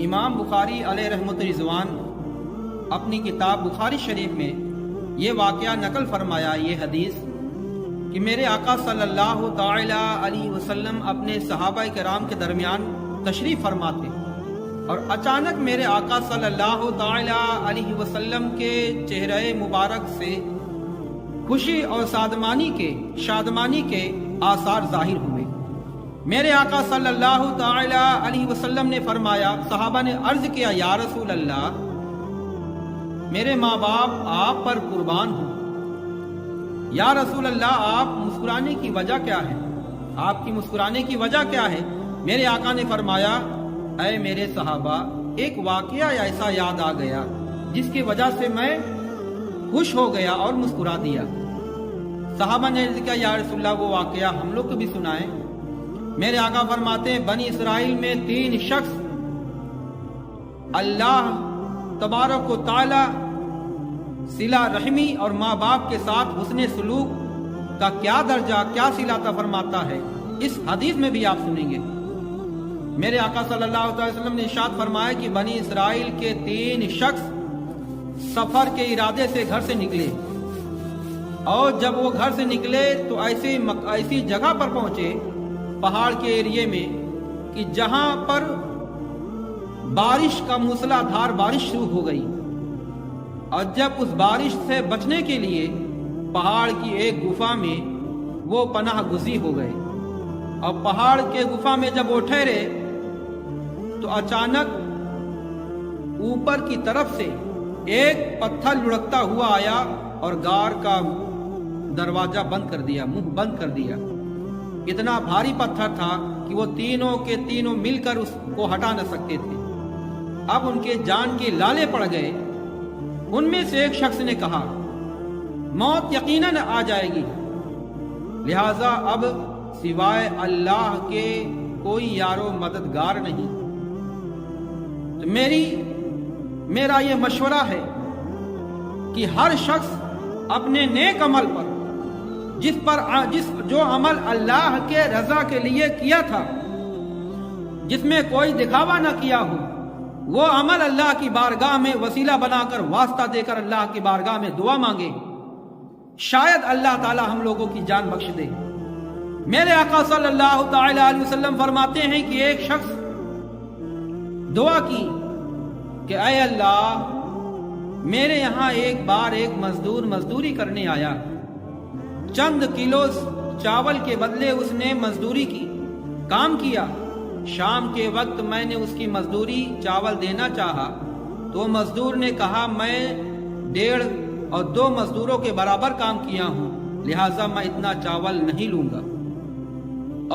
امام بخاری علیہ رحمۃ رضوان اپنی کتاب بخاری شریف میں یہ واقعہ نقل فرمایا، یہ حدیث کہ میرے آقا صلی اللہ تعالی علیہ وسلم اپنے صحابہ کرام کے درمیان تشریف فرما تھے، اور اچانک میرے آقا صلی اللہ تعالی علیہ وسلم کے چہرہ مبارک سے خوشی اور شادمانی کے آثار ظاہر ہوئے۔ میرے آقا صلی اللہ تعالی علیہ وسلم نے فرمایا، صحابہ نے عرض کیا، یا رسول اللہ، میرے ماں باپ آپ پر قربان ہوں۔ یا رسول اللہ، آپ مسکرانے کی وجہ کیا ہے؟ آپ کی مسکرانے کی وجہ کیا ہے؟ میرے آقا نے فرمایا، اے میرے صحابہ، ایک واقعہ ایسا یاد آ گیا جس کی وجہ سے میں خوش ہو گیا اور مسکرا دیا۔ صحابہ نے عرض کیا، یا رسول اللہ، وہ واقعہ ہم لوگ کو بھی سنائیں۔ میرے آقا فرماتے ہیں، بنی اسرائیل میں 3 شخص اللہ تبارک و تعالی صلہ رحمی اور ماں باپ کے ساتھ حسن سلوک کا کیا درجہ، کیا صلہ عطا فرماتا ہے، اس حدیث میں بھی آپ سنیں گے۔ میرے آقا صلی اللہ علیہ وسلم نے ارشاد فرمایا کہ بنی اسرائیل کے 3 شخص سفر کے ارادے سے گھر سے نکلے، اور جب وہ گھر سے نکلے تو ایسی جگہ پر پہنچے پہاڑ کے ایریے میں کہ جہاں پر بارش کا موسلا دھار بارش شروع ہو گئی، اور جب اس بارش سے بچنے کے لیے پہاڑ کی ایک گفا میں وہ پناہ گزین ہو گئے، اور پہاڑ کے گفا میں جب وہ ٹھہرے تو اچانک اوپر کی طرف سے ایک پتھر لڑکتا ہوا آیا اور غار کا دروازہ بند کر دیا، منہ بند کر دیا۔ اتنا بھاری پتھر تھا کہ وہ تینوں کے تینوں مل کر اس کو ہٹا نہ سکتے تھے۔ اب ان کے جان کے لالے پڑ گئے۔ ان میں سے ایک شخص نے کہا، موت یقیناً آ جائے گی، لہذا اب سوائے اللہ کے کوئی یار و مددگار نہیں۔ تو میرا یہ مشورہ ہے کہ ہر شخص اپنے نیک عمل پر جو عمل اللہ کے رضا کے لیے کیا تھا، جس میں کوئی دکھاوا نہ کیا ہو، وہ عمل اللہ کی بارگاہ میں وسیلہ بنا کر، واسطہ دے کر اللہ کی بارگاہ میں دعا مانگے، شاید اللہ تعالی ہم لوگوں کی جان بخش دے۔ میرے آقا صلی اللہ تعالی علیہ وسلم فرماتے ہیں کہ ایک شخص دعا کی کہ اے اللہ، میرے یہاں ایک بار ایک مزدور مزدوری کرنے آیا، چند کلو چاول کے بدلے اس نے مزدوری کی، کام کیا۔ شام کے وقت میں نے اس کی مزدوری چاول دینا چاہا تو مزدور نے کہا، میں 1.5 اور 2 مزدوروں کے برابر کام کیا ہوں، لہٰذا میں اتنا چاول نہیں لوں گا،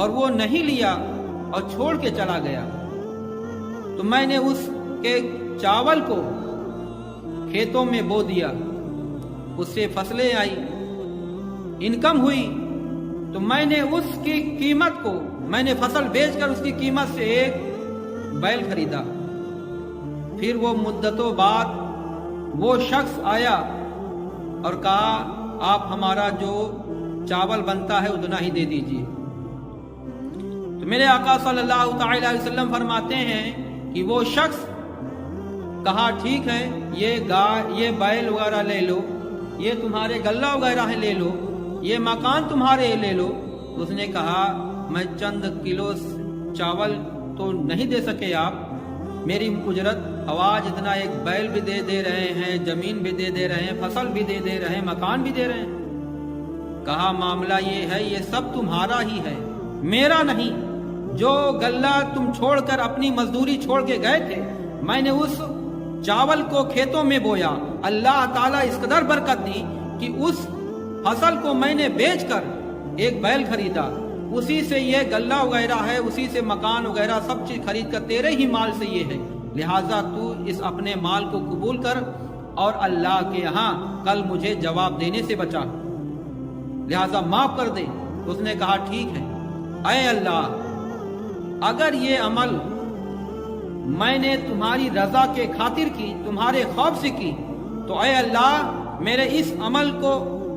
اور وہ نہیں لیا اور چھوڑ کے چلا گیا۔ تو میں نے اس کے چاول کو کھیتوں میں بو دیا، اس سے فصلیں آئی، انکم ہوئی، تو میں نے اس کی قیمت کو، میں نے فصل بیچ کر اس کی قیمت سے ایک بیل خریدا۔ پھر وہ مدتوں بعد وہ شخص آیا اور کہا، آپ ہمارا جو چاول بنتا ہے اتنا ہی دے دیجیے۔ تو میرے آقا صلی اللہ تعالی علیہ وسلم فرماتے ہیں کہ وہ شخص کہا، ٹھیک ہے، یہ بیل وغیرہ لے لو، یہ تمہارے غلہ وغیرہ ہے لے لو، یہ مکان تمہارے لے لو۔ اس نے کہا، میں چند کلو چاول تو نہیں دے سکے آپ، میری اجرت آواز اتنا، ایک بیل بھی دے رہے ہیں، زمین بھی دے رہے ہیں، فصل بھی دے رہے ہیں، مکان بھی دے رہے ہیں۔ کہا، معاملہ یہ ہے، یہ سب تمہارا ہی ہے، میرا نہیں۔ جو غلہ تم چھوڑ کر اپنی مزدوری چھوڑ کے گئے تھے، میں نے اس چاول کو کھیتوں میں بویا، اللہ تعالیٰ اس قدر برکت دی کہ اس فصل کو میں نے بیچ کر ایک بیل خریدا، اسی سے یہ غلہ وغیرہ ہے، اسی سے مکان وغیرہ سب چیز خرید کر تیرے ہی مال سے یہ ہے، لہٰذا تو اس اپنے مال کو قبول کر اور اللہ کے ہاں کل مجھے جواب دینے سے بچا، لہٰذا معاف کر دے۔ اس نے کہا، ٹھیک ہے، اے اللہ، اگر یہ عمل میں نے تمہاری رضا کے خاطر کی، تمہارے خوف سے کی، تو اے اللہ، میرے اس عمل کو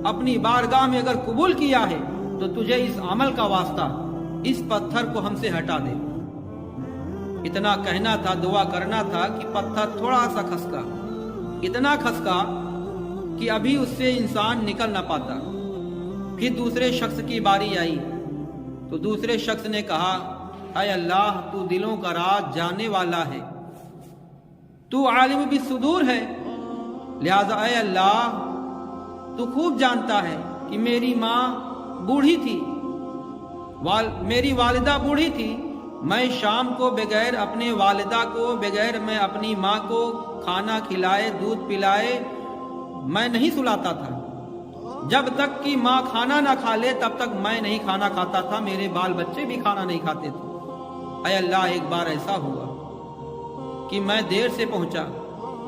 اپنی بارگاہ میں اگر قبول کیا ہے تو تجھے اس عمل کا واسطہ اس پتھر کو ہم سے ہٹا دے۔ اتنا کہنا تھا، دعا کرنا تھا کہ پتھر تھوڑا سا کھسکا، اتنا کھسکا کہ ابھی اس سے انسان نکل نہ پاتا۔ پھر دوسرے شخص کی باری آئی تو دوسرے شخص نے کہا، اے اللہ تو دلوں کا راز جاننے والا ہے، تو عالم بالصدور ہے، لہذا اے اللہ تو خوب جانتا ہے کہ میری ماں بوڑھی تھی، میری والدہ بوڑھی تھی، میں شام کو بغیر اپنے والدہ کو، بغیر میں اپنی ماں کو کھانا کھلائے، دودھ پلائے میں نہیں سلاتا تھا۔ جب تک کہ ماں کھانا نہ کھا لے تب تک میں نہیں کھانا کھاتا تھا، میرے بال بچے بھی کھانا نہیں کھاتے تھے۔ اے اللہ ایک بار ایسا ہوا کہ میں دیر سے پہنچا،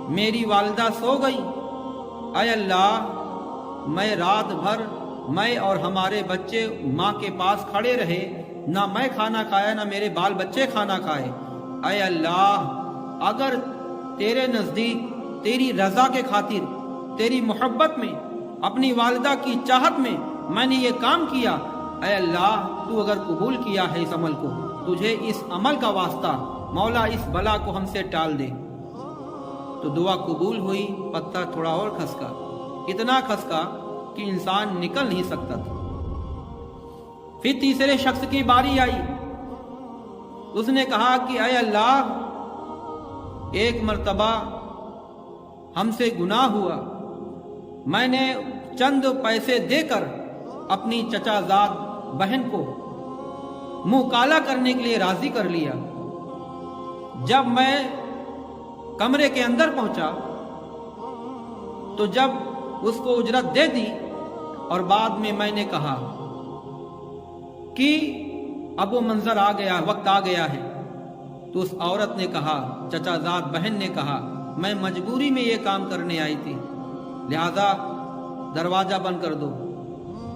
میری والدہ سو گئی، اے اللہ میں رات بھر میں اور ہمارے بچے ماں کے پاس کھڑے رہے، نہ میں کھانا کھایا نہ میرے بال بچے کھانا کھائے۔ اے اللہ اگر تیرے نزدیک تیری رضا کے خاطر، تیری محبت میں، اپنی والدہ کی چاہت میں نے یہ کام کیا، اے اللہ تو اگر قبول کیا ہے اس عمل کو، تجھے اس عمل کا واسطہ، مولا اس بلا کو ہم سے ٹال دے۔ تو دعا قبول ہوئی، پتھر تھوڑا اور کھسکا، اتنا کھسکا کہ انسان نکل نہیں سکتا تھا۔ پھر تیسرے شخص کی باری آئی، اس نے کہا کہ اے اللہ ایک مرتبہ ہم سے گناہ ہوا، میں نے چند پیسے دے کر اپنی چچا زاد بہن کو منہ کالا کرنے کے لیے راضی کر لیا۔ جب میں کمرے کے اندر پہنچا تو جب اس کو اجرت دے دی اور بعد میں نے کہا کہ اب وہ منظر آ گیا، وقت آ گیا ہے، تو اس عورت نے کہا، چچا زاد بہن نے کہا، میں مجبوری میں یہ کام کرنے آئی تھی، لہذا دروازہ بند کر دو۔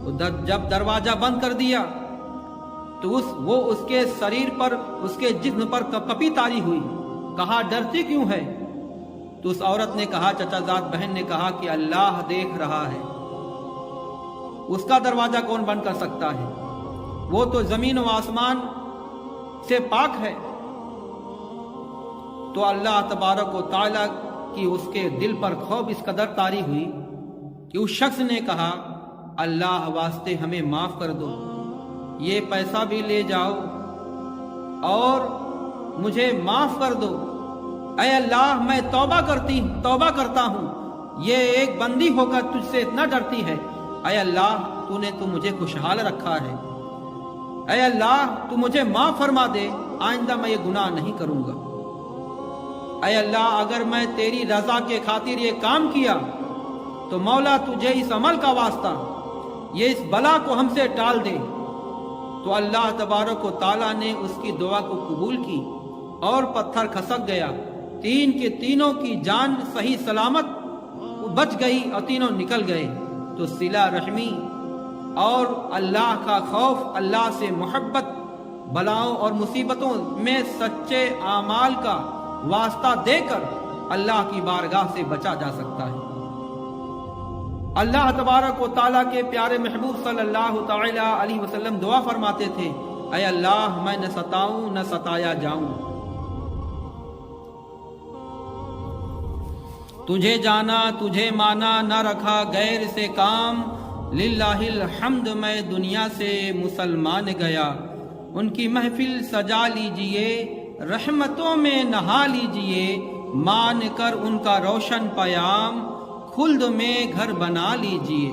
تو جب دروازہ بند کر دیا تو وہ اس کے شریر پر، اس کے جسم پر کپی تاری ہوئی، کہا ڈرتی کیوں ہے؟ تو اس عورت نے کہا، چچا زاد بہن نے کہا کہ اللہ دیکھ رہا ہے، اس کا دروازہ کون بند کر سکتا ہے؟ وہ تو زمین و آسمان سے پاک ہے۔ تو اللہ تبارک و تعالیٰ کی اس کے دل پر خوف اس قدر طاری ہوئی کہ اس شخص نے کہا، اللہ واسطے ہمیں معاف کر دو، یہ پیسہ بھی لے جاؤ اور مجھے معاف کر دو۔ اے اللہ میں توبہ کرتا ہوں، یہ ایک بندی ہو کر تجھ سے اتنا ڈرتی ہے، اے اللہ تو نے تو مجھے خوشحال رکھا ہے، اے اللہ تو مجھے معاف فرما دے، آئندہ میں یہ گناہ نہیں کروں گا۔ اے اللہ اگر میں تیری رضا کے خاطر یہ کام کیا تو مولا تجھے اس عمل کا واسطہ، یہ اس بلا کو ہم سے ٹال دے۔ تو اللہ تبارک و تعالیٰ نے اس کی دعا کو قبول کی اور پتھر کھسک گیا، تین کے تینوں کی جان صحیح سلامت بچ گئی اور تینوں نکل گئے۔ تو صلہ رحمی اور اللہ کا خوف، اللہ سے محبت، بلاؤں اور مصیبتوں میں سچے اعمال کا واسطہ دے کر اللہ کی بارگاہ سے بچا جا سکتا ہے۔ اللہ تبارک و تعالیٰ کے پیارے محبوب صلی اللہ تعالی علیہ وسلم دعا فرماتے تھے، اے اللہ میں نہ ستاؤں نہ ستایا جاؤں، تجھے جانا تجھے مانا، نہ رکھا غیر سے کام، للہ الحمد میں دنیا سے مسلمان گیا۔ ان کی محفل سجا لیجئے، رحمتوں میں نہا لیجئے، مان کر ان کا روشن پیام، خلد میں گھر بنا لیجئے۔